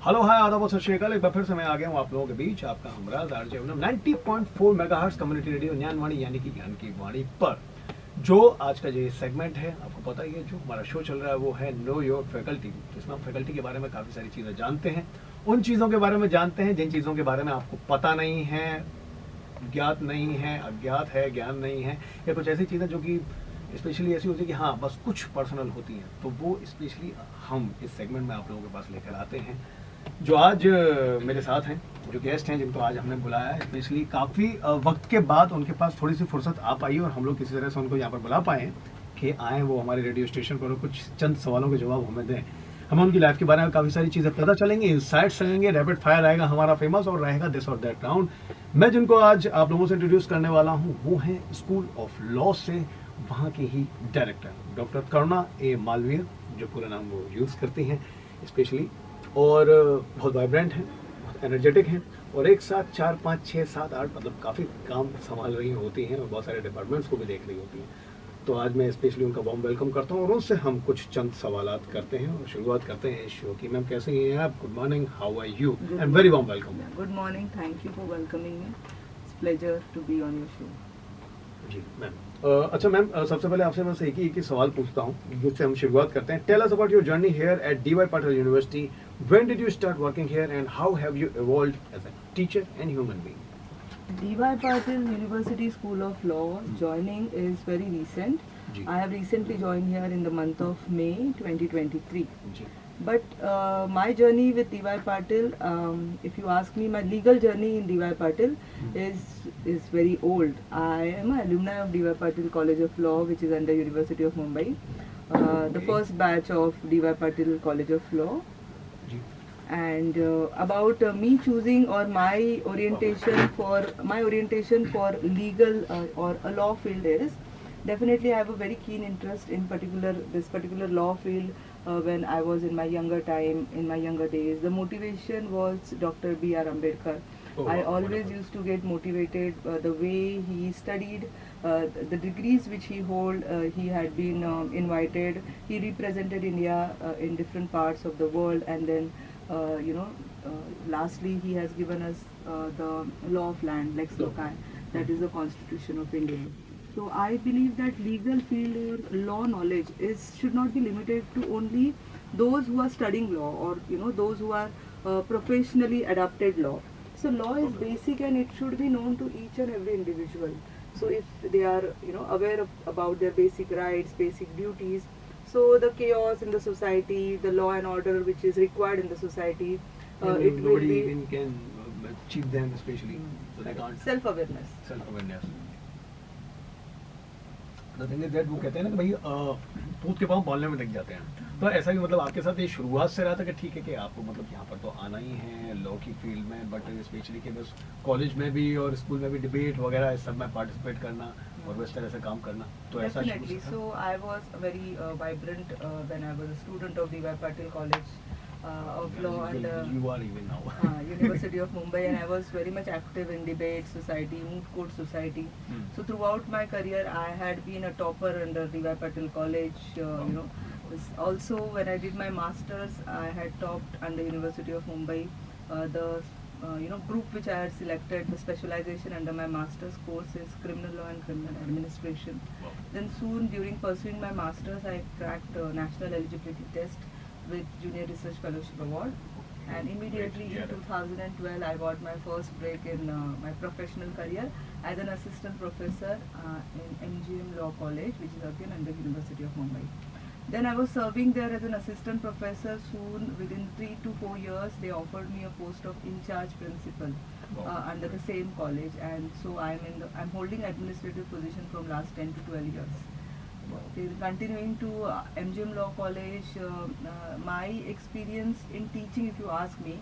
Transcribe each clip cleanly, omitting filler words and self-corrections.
Hello hi आदाब और सत श्री अकाल। एक बार फिर से मैं आ गया हूँ आप लोगों के बीच, आपका Humraaz RJ 90.4 megahertz community radio Gyanvani यानी कि ज्ञान की वाणी पर। जो आज का जो सेगमेंट है, आपको पता ही है, जो हमारा शो चल रहा है वो है नो योर फैकल्टी, जिसमें हम फैकल्टी के बारे में काफ़ी सारी चीज़ें जानते हैं, उन चीज़ों के बारे में जानते हैं जिन चीज़ों के बारे में आपको पता नहीं है, ज्ञात नहीं है, अज्ञात है, ज्ञान नहीं है, या कुछ ऐसी चीज़ें जो कि स्पेशली ऐसी होती है कि हाँ बस कुछ पर्सनल होती हैं, तो वो स्पेशली हम इस सेगमेंट में आप लोगों के पास लेकर आते हैं। जो आज मेरे साथ हैं, जो गेस्ट हैं, जिनको आज हमने बुलाया है स्पेशली काफ़ी वक्त के बाद उनके पास थोड़ी सी फुर्सत आ पाई और हम लोग किसी तरह से उनको यहाँ पर बुला पाए हैं कि आए वो हमारे रेडियो स्टेशन पर और कुछ चंद सवालों के जवाब हमें दें। हमें उनकी लाइफ के बारे में काफ़ी सारी चीज़ें पता चलेंगी, इंसाइट्स रहेंगे, रैपिड फायर आएगा हमारा फेमस, और रहेगा दिस और दैट राउंड। मैं जिनको आज आप लोगों से इंट्रोड्यूस करने वाला हूँ वो हैं स्कूल ऑफ लॉ से वहाँ के ही डायरेक्टर डॉक्टर करुणा ए मालवीय, जो पूरा नाम वो यूज़ करती हैं स्पेशली, और बहुत वाइब्रेंट हैं, बहुत एनर्जेटिक हैं, और एक साथ 4, 5, 6, 7, 8 मतलब काफ़ी काम संभाल रही होती हैं और बहुत सारे डिपार्टमेंट्स को भी देख रही होती हैं। तो आज मैं स्पेशली उनका वार्म वेलकम करता हूँ और उनसे हम कुछ चंद सवालात करते हैं और शुरुआत करते हैं इस शो की। मैम कैसे हैं आप? Good morning, how are you? And very warm welcome. Good morning, thank you for welcoming me, it's pleasure to be on your show. जी मैम। अच्छा मैम, सबसे पहले आपसे बस एक ही सवाल पूछता हूँ जिससे हम शुरुआत करते हैं। Tell us about your journey here at DY Patil University. When did you start working here and how have you evolved as a teacher and human being? DY Patil University School of Law joining is very recent. जी। I have recently joined here in the month of May 2023. जी। But my journey with DY Patil, if you ask me, my legal journey in DY Patil is very old. I am an alumni of DY Patil College of Law, which is under University of Mumbai. The first batch of DY Patil College of Law. जी। And about me choosing or my orientation for legal or a law field is definitely I have a very keen interest in this particular law field. When I was in my younger days, the motivation was Dr. B.R. Ambedkar. Oh, I wow, always wonderful. used to get motivated the way he studied, the degrees which he hold. He had been invited. He represented India in different parts of the world, and then lastly he has given us the law of land, lex loci, that is the Constitution of India. So I believe that legal field or law knowledge should not be limited to only those who are studying law, or those who are professionally adapted law. So law is basic and it should be known to each and every individual. So if they are aware about their basic rights, basic duties, so the chaos in the society, the law and order which is required in the society, it will nobody be even can cheat them, especially so they can't. self-awareness. Self-awareness. The thing is that वो कहते हैं ना कि भाई पूत के पाँव पालने में लग जाते हैं, तो ऐसा भी मतलब आपके साथ ये शुरुआत से रहा था कि ठीक है कि आपको मतलब यहाँ पर तो आना ही है लॉ की फील्ड में, बट स्पेशली कि बस कॉलेज में भी और स्कूल में भी डिबेट वगैरह इस सब में पार्टिसिपेट करना और इस तरह से काम करना, तो ऐसा शुरू Definitely. से था? So I was very vibrant when I was a student of DY Patil College of Law and You are even now. University of Mumbai, and I was very much active in debate society, moot court society. So throughout my career, I had been a topper under DY Patil College. Also, when I did my masters, I had topped under University of Mumbai. The group which I had selected, the specialization under my master's course is criminal law and criminal administration. Wow. Then soon, during pursuing my master's, I cracked a national eligibility test with Junior Research Fellowship Award. And immediately in 2012, I got my first break in my professional career as an assistant professor in MGM Law College, which is again under University of Mumbai. Then I was serving there as an assistant professor. Soon, within 3 to 4 years, they offered me a post of in-charge principal under the same college, and so I'm holding administrative position from last 10 to 12 years. Till continuing to MGM Law College, my experience in teaching, if you ask me,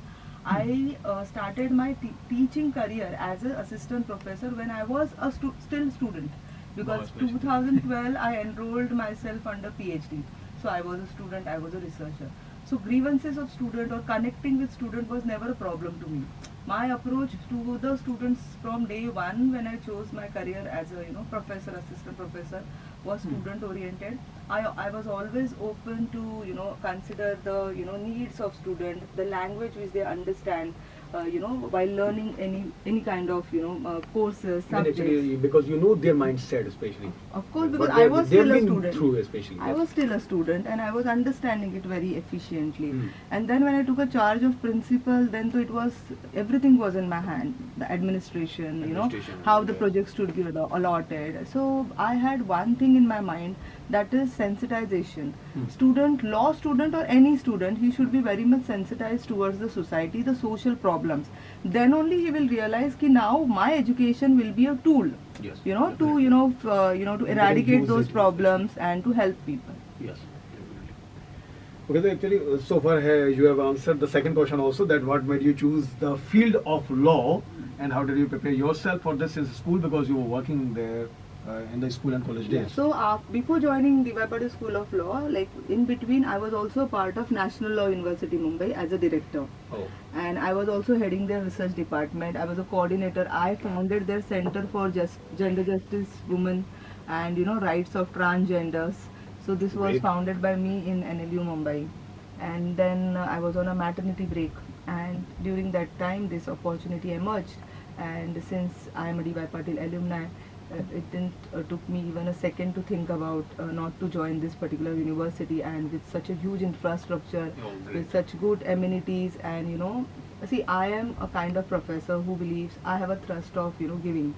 I started my teaching career as an assistant professor when I was a still student, because 2012 I enrolled myself under PhD. So I was a student, I was a researcher. So grievances of student or connecting with student was never a problem to me. My approach to the students from day one when I chose my career as a professor, assistant professor, was student oriented. I was always open to, consider the, needs of student, the language which they understand, while learning any kind of, courses, And subjects. actually, because you know their mindset, especially. Of course, because What I they- was they've still a been student. through, especially. I yes. was still a student and I was understanding it very efficiently. Hmm. And then when I took a charge of principal, then it was, everything was in my hand. The administration, Administration, how the yeah. projects should be allotted. So I had one thing in my mind, that is sensitization. Student, law student or any student, he should be very much sensitized towards the society, the social problems. Then only he will realize that now my education will be a tool. Yes, To definitely. to can eradicate use those it, problems and to help people. Yes. definitely. Okay, so actually, so far you have answered the second question also, that what made you choose the field of law and how did you prepare yourself for this in school, because you were working there in the school and college days. So before joining DY Patil School of Law, like in between, I was also a part of National Law University Mumbai as a director. Oh, And I was also heading their research department. I was a coordinator. I founded their Center for Gender Justice, Women, and rights of transgenders. So this was Great. founded by me in NLU Mumbai. And then I was on a maternity break. And during that time, this opportunity emerged. And since I am a DY Patil alumni, it didn't took me even a second to think about not to join this particular university, and with such a huge infrastructure, Oh, great. with such good amenities, and see, I am a kind of professor who believes I have a thrust of giving,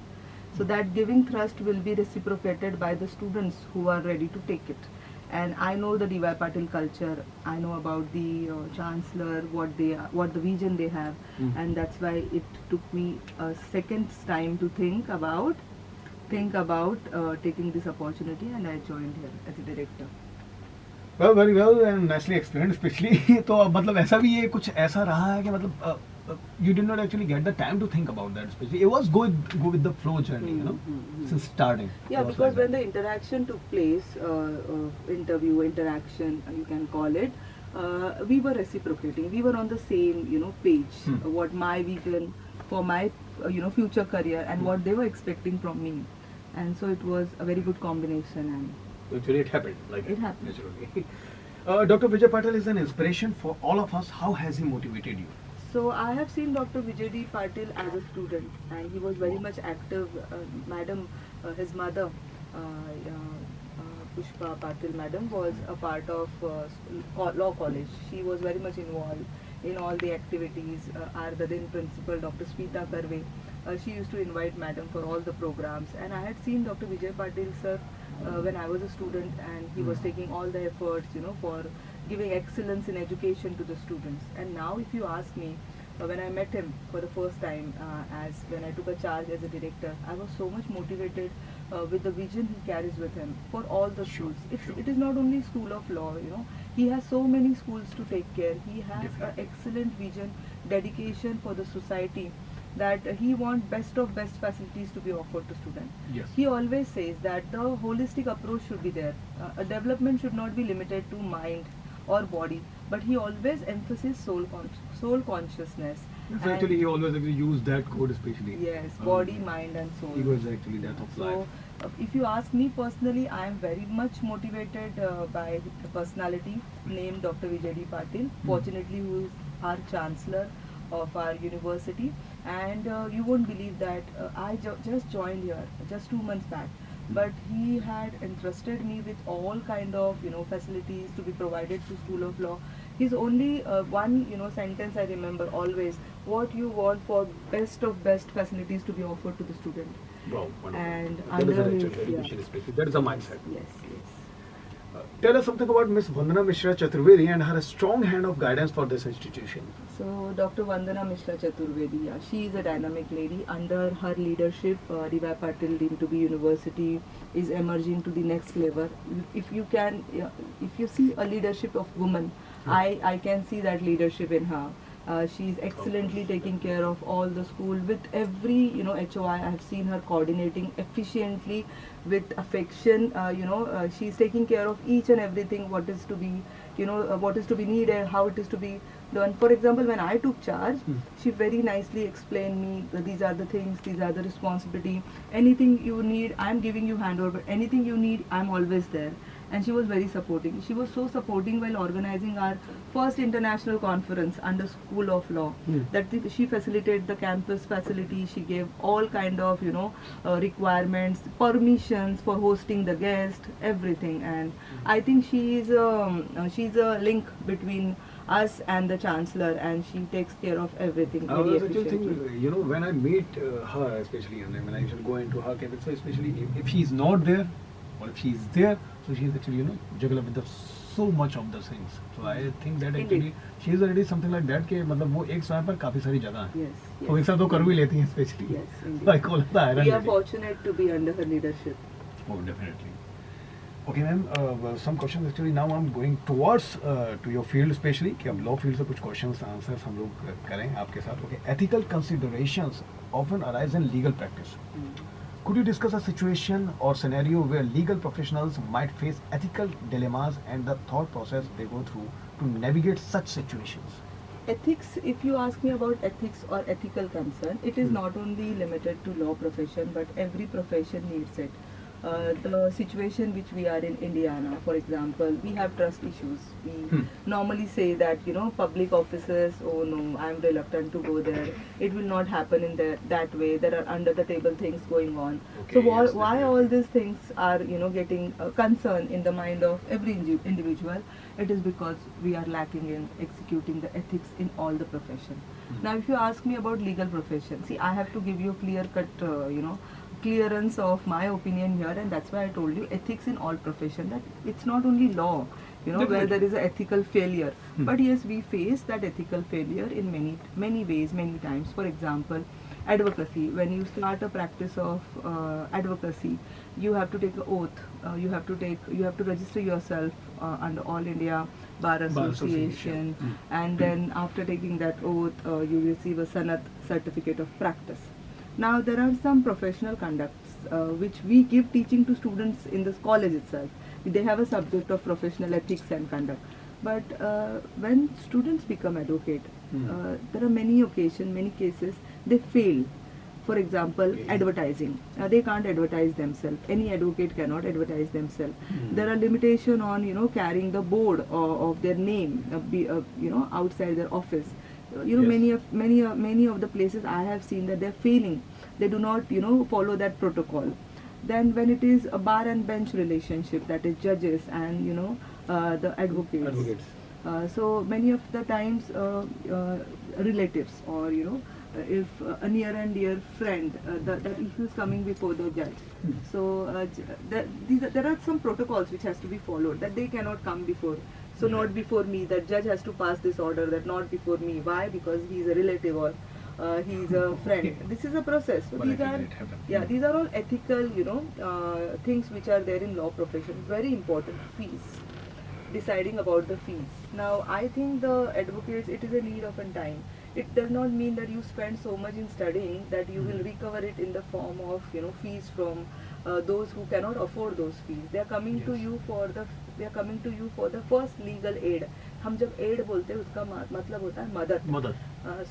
so that giving thrust will be reciprocated by the students who are ready to take it. And I know the DY Patil culture. I know about the chancellor, what the vision they have, and that's why it took me a second time to think about taking this opportunity, and I joined here as a director. well, very well and nicely explained, especially. तो मतलब ऐसा भी ये कुछ ऐसा रहा है कि मतलब you did not actually get the time to think about that, especially. It was go with the flow journey, since starting. Yeah, It was because like when the interaction took place, interview, interaction, you can call it, we were reciprocating. We were on the same, page. What my vision for my, future career and what they were expecting from me, and so it was a very good combination. And that. Actually, it happened. Like It happened. Naturally. Dr. Vijay Patil is an inspiration for all of us. How has he motivated you? so I have seen Dr. Vijay D. Patil as a student, and he was very much active. Madam, his mother, Pushpa Patil Madam, was a part of law college. She was very much involved in all the activities. Our then principal, Dr. Smita Karve, she used to invite Madam for all the programs. And I had seen Dr. Vijay Patil sir when I was a student, and he was taking all the efforts, for giving excellence in education to the students. And now, if you ask me, when I met him for the first time, as when I took a charge as a director, I was so much motivated with the vision he carries with him for all the schools. It is not only School of Law, he has so many schools to take care. He has an excellent vision, dedication for the society, that he wants best of best facilities to be offered to students. Yes. He always says that the holistic approach should be there. A development should not be limited to mind or body, but he always emphasizes soul consciousness. Yes, And actually, he always actually used that code, especially. yes, body, mind, and soul. Ego is actually that of So, life. if you ask me personally, I am very much motivated by a personality named Dr. Vijay D. Patil. Fortunately, who is our chancellor of our university, and you won't believe that I just joined here just 2 months back, but he had entrusted me with all kind of facilities to be provided to School of Law. His only one sentence I remember always: what you want for best of best facilities to be offered to the student. Wow, wonderful. And That is under an his- actual dedication, especially. That is a mindset. Yes, yes. Tell us something about Miss Vandana Mishra Chaturvedi and her strong hand of guidance for this institution. So Dr. Vandana Mishra Chaturvedi, she is a dynamic lady. Under her leadership, DY Patil University is emerging to the next level. If you can, if you see a leadership of women, I can see that leadership in her. She is excellently taking care of all the school with every HOI. I have seen her coordinating efficiently with affection. She is taking care of each and everything. What is to be what is to be needed, how it is to be done. For example, when I took charge, she very nicely explained me that these are the things, these are the responsibility. Anything you need, I am giving you handover. Anything you need, I am always there. and she was very supporting. She was so supporting while organizing our first international conference under School of Law. She facilitated the campus facility. She gave all kind of requirements, permissions for hosting the guest, everything. And I think she's a link between us and the chancellor, and she takes care of everything I very was actually efficiently. thinking, when I meet her, especially, and when I should go into her cabin, so especially if she's not there, or if she's there, so she's actually, juggle up with so much of the things. So I think that actually Indeed. she is already something like that कि मतलब वो एक समय पर काफी सारी जगह है. Yes, तो एक साथ तो कर भी लेती हैं especially. Yes, indeed. So I call her the iron We are lady. fortunate to be under her leadership. Oh, definitely. Okay, ma'am. Some questions actually now I'm going towards to your field, especially कि हम law field से कुछ questions answers हम लोग करें आपके साथ. Okay, ethical considerations often arise in legal practice. Could you discuss a situation or scenario where legal professionals might face ethical dilemmas and the thought process they go through to navigate such situations? Ethics, if you ask me about ethics or ethical concern, it is not only limited to law profession, but every profession needs it. The situation which we are in India now, for example, we have trust issues. We normally say that, public officers, oh no, I'm reluctant to go there. It will not happen in that way. There are under the table things going on. Okay, So yes, why definitely. all these things are, getting concern in the mind of every individual? It is because we are lacking in executing the ethics in all the profession. Now, if you ask me about legal profession, see, I have to give you a clear-cut, clearance of my opinion here, and that's why I told you ethics in all profession, that it's not only law, where Definitely. there is an ethical failure. But yes, we face that ethical failure in many ways, many times. For example, advocacy. When you start a practice of advocacy, you have to take an oath. You have to register yourself under All India Bar Association, and then after taking that oath, you receive a Sanat certificate of practice. Now there are some professional conducts which we give teaching to students in this college itself. They have a subject of professional ethics and conduct. But when students become advocate, there are many occasions, many cases, they fail. For example, advertising. They can't advertise themselves. Any advocate cannot advertise themselves. There are limitations on carrying the board of their name, outside their office. Yes. Many of the places I have seen that they're failing. They do not follow that protocol. Then when it is a bar and bench relationship, that is judges and the advocates. So many of the times relatives or if a near and dear friend, that issue is coming before the judge. So there are some protocols which has to be followed, that they cannot come before. So not before me, that judge has to pass this order, that not before me. Why? Because he is a relative or he is a friend. This is a process. So these are all ethical, things which are there in law profession. Very important. Fees. Deciding about the fees. Now, I think the advocates, it is a need of a time. It does not mean that you spend so much in studying that you will recover it in the form of fees from those who cannot afford those fees. They are coming to you for the first legal aid. हम जब aid बोलते हैं उसका मतलब होता है मदद.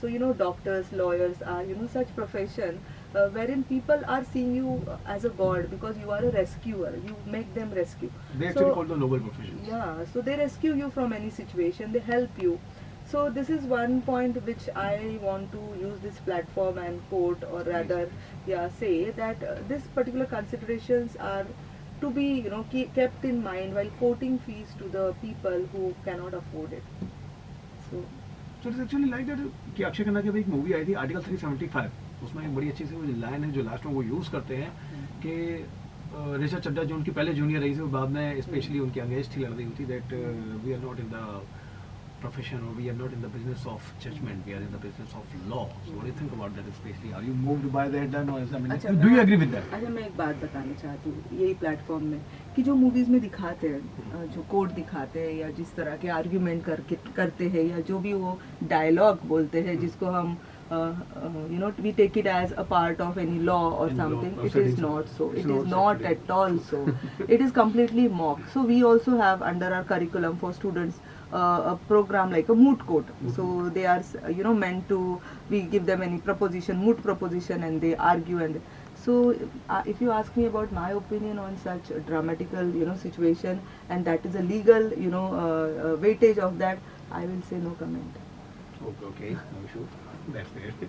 So doctors, lawyers are such profession wherein people are seeing you as a god because you are a rescuer. You make them rescue. They actually call the noble professions. Yeah, so they rescue you from any situation. They help you. So this is one point which I want to use this platform and quote, or rather, say that this particular considerations are to be kept in mind while quoting fees to the people who cannot afford it. So it's actually like that कि अक्षय खन्ना की अभी एक movie आई थी article 375, उसमें एक बड़ी अच्छी सी वो लाइन है जो लास्ट में वो यूज़ करते हैं कि ऋचा चड्डा जो उनकी पहले जूनियर रही थी वो बाद में स्पेशली उनकी अंगेज थी लड़ रही होती that we are not in the profession or we are not in the business of judgment, we are in the business of law. So what do you think about that especially? Are you moved by that then or do you agree with that? अच्छा, मैं एक बात बताना चाहती हूँ यही platform में कि जो मूवीज में दिखाते हैं, जो कोर्ट दिखाते हैं या जिस तरह के आर्ग्यूमेंट करते हैं या जो भी वो डायलॉग बोलते हैं जिसको हम we take it as a part of any law or something. It is not so. It is not at all so. It is completely mock. So we also have under our curriculum for students a program like a moot court. So they are meant to, we give them any proposition, moot proposition, and they argue. And So if you ask me about my opinion on such a dramatical, situation, and that is a legal, weightage of that, I will say no comment. Okay no issue that's great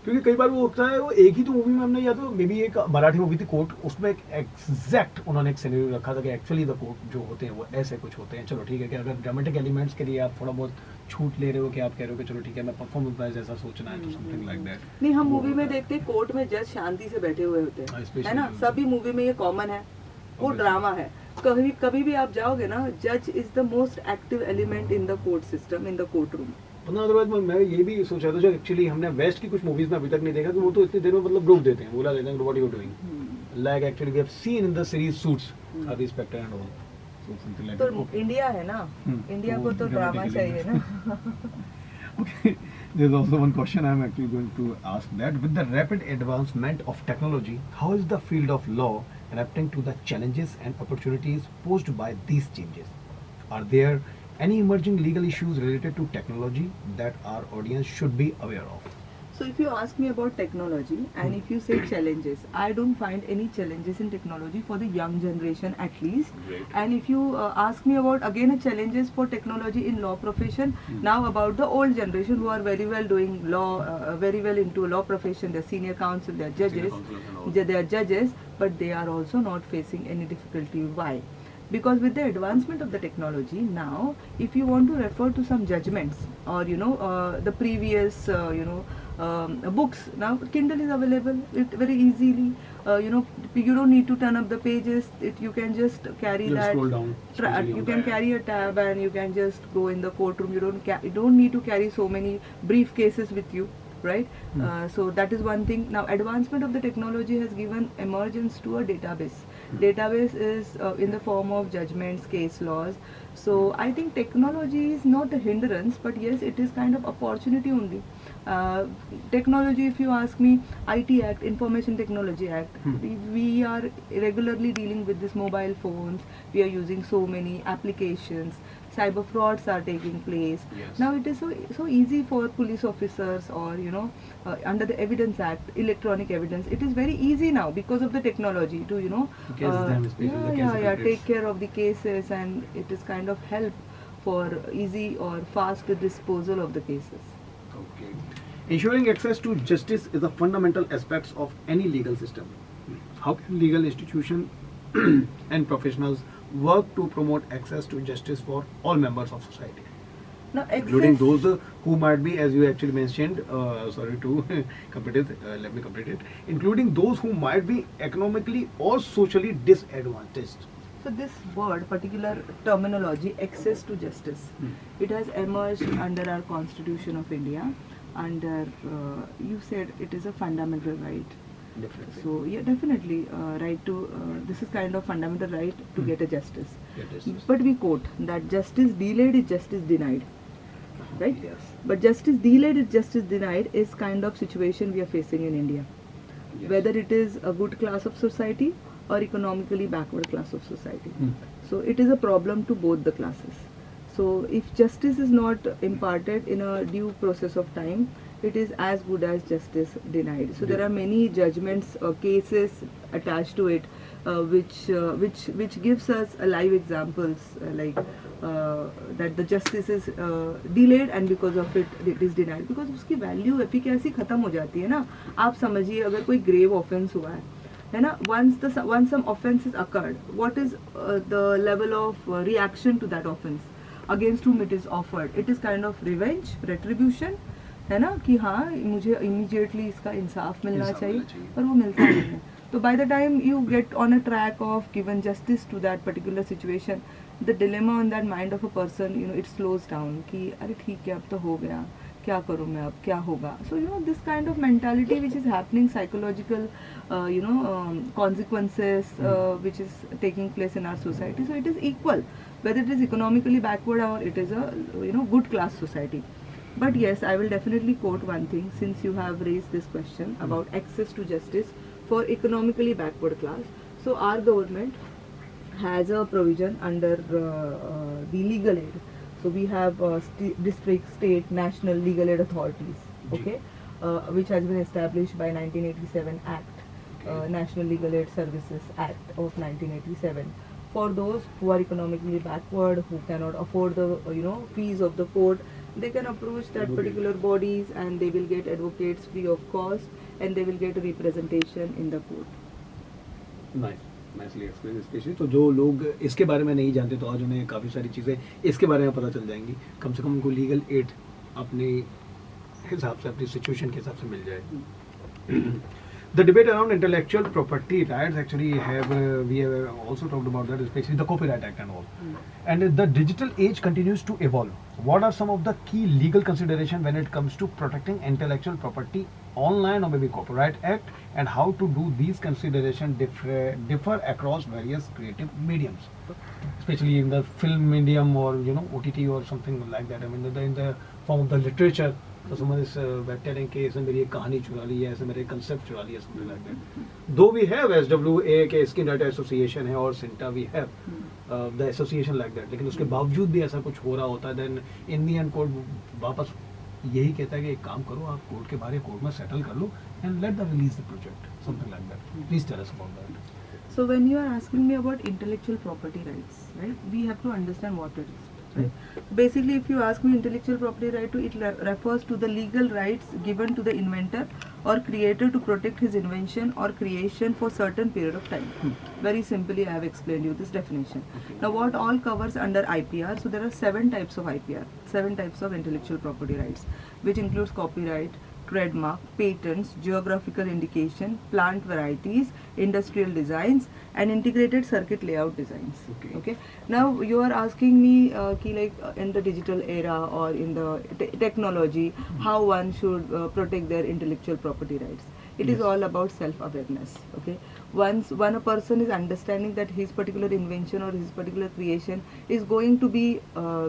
क्योंकि कई बार वो होता है वो एक ही तो movie में हमने या तो मे बी एक मराठी मूवी थी कोर्ट उसमें एक एग्जैक्ट उन्होंने एक सिनेरियो रखा था कि एक्चुअली द कोर्ट जो होते हैं वो ऐसे कुछ होते हैं चलो ठीक है कि अगर ड्रामेटिक एलिमेंट्स के लिए आप थोड़ा बहुत छूट ले रहे हो कि आप कह रहे हो कि चलो ठीक है मैं परफॉर्मेंस वाइज ऐसा सोचना है तो समथिंग लाइक दैट नहीं, हम मूवी में देखते हैं कोर्ट में जज शांति से बैठे हुए होते हैं, है ना, सभी मूवी में ये कॉमन है, वो ड्रामा है। कभी कभी भी आप जाओगे ना, जज is the most active element in the court system, in the court room. Otherwise मैं ये भी सोच रहा था जो एक्चुअली हमने वेस्ट की कुछ मूवीज में अभी तक नहीं देखा कि वो तो इतनी देर में मतलब रोक देते हैं, बोला देते हैं what you are doing, like actually we have seen in the series Suits Harvey Specter and all, so something like तो इंडिया है ना, इंडिया को तो ड्रामा चाहिए ना। Okay, there's also one question I'm actually going to ask that with the rapid advancement of technology, how is the field of law adapting to the challenges and opportunities posed by these changes? Are there any emerging legal issues related to technology that our audience should be aware of? So if you ask me about technology and if you say challenges, I don't find any challenges in technology for the young generation at least. Great. And if you ask me about again challenges for technology in law profession, now about the old generation who are very well doing law, very well into law profession, they're senior counsel, they're judges, they are judges, but they are also not facing any difficulty. Why? Because with the advancement of the technology now, if you want to refer to some judgments or the previous books, now Kindle is available it very easily. You don't need to turn up the pages. You can just carry You'll that. scroll down. You can carry a tab and you can just go in the courtroom. You don't need to carry so many briefcases with you, right? So that is one thing. Now advancement of the technology has given emergence to a database. Database is in the form of judgments, case laws. So I think technology is not a hindrance, but yes, it is kind of opportunity only. Technology, if you ask me, IT Act, Information Technology Act, we are regularly dealing with these mobile phones. We are using so many applications. Cyber frauds are taking place. Yes. Now it is so easy for police officers or under the Evidence Act, electronic evidence. It is very easy now because of the technology to take care of the cases, and it is kind of help for easy or fast disposal of the cases. Okay. Ensuring access to justice is a fundamental aspect of any legal system. How can legal institutions and professionals work to promote access to justice for all members of society? Now, Including those who might be, as you actually mentioned, sorry to complete it, let me complete it, including those who might be economically or socially disadvantaged. So this word, particular terminology, access to justice, it has emerged under our Constitution of India. Under, you said it is a fundamental right. Definitely. So yeah, definitely, right to this is kind of fundamental right to get a justice. But we quote that justice delayed is justice denied, right? Yes. But justice delayed is justice denied is kind of situation we are facing in India. Yes. Whether it is a good class of society or economically backward class of society. So it is a problem to both the classes. So if justice is not imparted in a due process of time, it is as good as justice denied. So there are many judgments or cases attached to it, which gives us live examples like that the justice is delayed and because of it is denied, because उसकी value efficacy खत्म हो जाती है ना. आप समझिए अगर कोई grave offense हुआ है ना, once some offense is occurred, what is the level of reaction to that offense against whom it is offered? It is kind of revenge, retribution, है ना, कि हाँ मुझे immediately इसका इंसाफ मिलना चाहिए, पर वो मिलता नहीं है. तो by the time you get on a track of given justice to that particular situation, the dilemma on that mind of a person, it slows down कि अरे ठीक है अब तो हो गया, क्या करूँ मैं अब, क्या होगा. So this kind of mentality which is happening, psychological consequences which is taking place in our society. So it is equal whether it is economically backward or it is a good class society. But yes, I will definitely quote one thing, since you have raised this question about access to justice for economically backward class. So our government has a provision under the legal aid. So we have district, state, national legal aid authorities, okay, which has been established by 1987 Act. National Legal Aid Services Act of 1987. For those who are economically backward, who cannot afford the fees of the court, they can approach that particular bodies and they will get advocates free of cost and they will get representation in the court. Nice. Nicely explained, specially तो जो लोग इसके बारे में नहीं जानते तो आज उन्हें काफ़ी सारी चीज़ें इसके बारे में पता चल जाएंगी, कम से कम उनको लीगल एड अपने हिसाब से अपनी सिचुएशन के हिसाब से मिल जाए. The debate around intellectual property rights actually we have also talked about that, especially the Copyright Act and all. And the digital age continues to evolve. What are some of the key legal considerations when it comes to protecting intellectual property online or maybe Copyright Act, and how to do these considerations differ across various creative mediums, especially in the film medium or OTT or something like that. I mean in the form of the literature. So someone is telling कि ऐसे मेरी एक कहानी चुरा ली है, ऐसे मेरे concept चुरा लिया, something like that. Though we have SWA के Skin Data Association है और CINTAA we have the association like that, लेकिन उसके बावजूद भी ऐसा कुछ हो रहा होता है, then in the end court वापस यही कहता है कि एक काम करो, आप कोर्ट के बाहर कोर्ट में सेटल कर लो and let them release the project, something like that. Please tell us about that. So when you are asking me about intellectual property rights, right, we have to understand what it is. Right? Basically, if you ask me intellectual property right, it refers to the legal rights given to the inventor or creator to protect his invention or creation for certain period of time. Very simply, I have explained you this definition. Now, what all covers under IPR? So there are 7 types of IPR, 7 types of intellectual property rights, which includes copyright, trademark, patents, geographical indication, plant varieties, industrial designs, and integrated circuit layout designs. Okay. Now you are asking me, in the digital era or in the technology, how one should protect their intellectual property rights. It is all about self-awareness. Okay. Once a person is understanding that his particular invention or his particular creation is going to be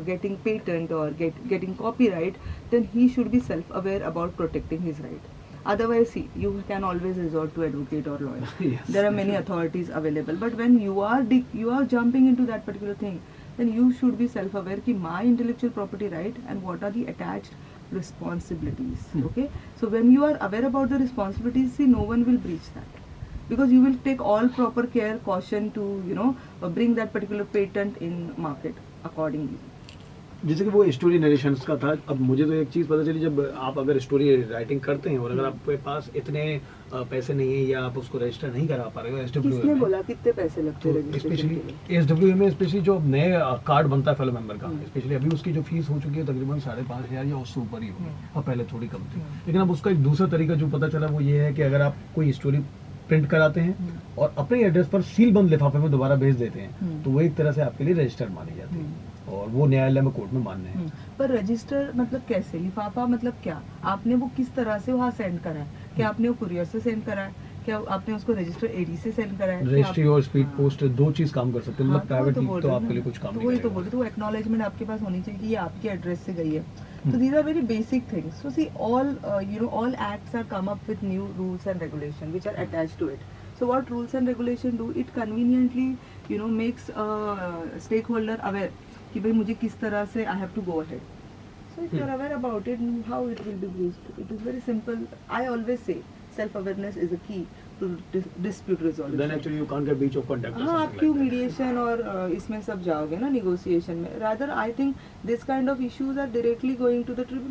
getting patent or getting copyright, then he should be self-aware about protecting his right. Otherwise, see, you can always resort to advocate or lawyer. Yes. There are many authorities available, but when you are jumping into that particular thing, then you should be self-aware कि my intellectual property right and what are the attached responsibilities. Okay, so when you are aware about the responsibilities, see, no one will breach that, because you will take all proper care, caution to bring that particular patent in market accordingly. जैसे कि वो story narrations का था, अब मुझे तो एक चीज़ पता चली, जब आप अगर स्टोरी राइटिंग करते हैं और अगर आपके पास इतने पैसे नहीं है या आप उसको रजिस्टर नहीं करा पा रहे हो SWA किसने बोला कितने पैसे लगते हैं स्पेशली SWA में, स्पेशली जो नए कार्ड बनता है फेलो मेंबर का, स्पेशली अभी उसकी जो फीस हो चुकी है तकरीबन 5,500 या उससे ऊपर ही होगी, और पहले थोड़ी कम थी. लेकिन अब उसका एक दूसरा तरीका जो पता चला वो ये है कि अगर आप कोई स्टोरी प्रिंट कराते हैं और अपने एड्रेस पर सील बंद लिफाफे में दोबारा भेज देते हैं, तो वो एक तरह से आपके लिए रजिस्टर मानी जाती है और वो न्यायालय में कोर्ट में मानने हैं. पर रजिस्टर मतलब कैसे, लिफाफा मतलब क्या, आपने वो किस तरह से वहाँ सेंड करा है, क्या आपने वो कुरियर से सेंड करा है, क्या आपने उसको रजिस्टर एडी से सेंड करा है? रजिस्ट्री और स्पीड पोस्ट 2 चीज काम कर सकते हैं, मतलब प्राइवेट तो आपके लिए कुछ काम नहीं करेगा. वही तो बोल रही, तो एक्नॉलेजमेंट आपके पास होनी चाहिए कि ये आपके एड्रेस से गई है. So these are very basic things. So see, all acts are come up with new rules and regulation which are attached to it. So what rules and regulation do? It conveniently makes a stakeholder aware कि भाई मुझे किस तरह से I have to go ahead. So if you are aware about it, how it will be breached? It is very simple. I always say self-awareness is a key to dispute resolution. Then actually you can't get breach of contract. हाँ, आप क्यों mediation और इसमें सब जाओगे ना, negotiation में. Rather I think this kind of issues are directly going to the tribunal.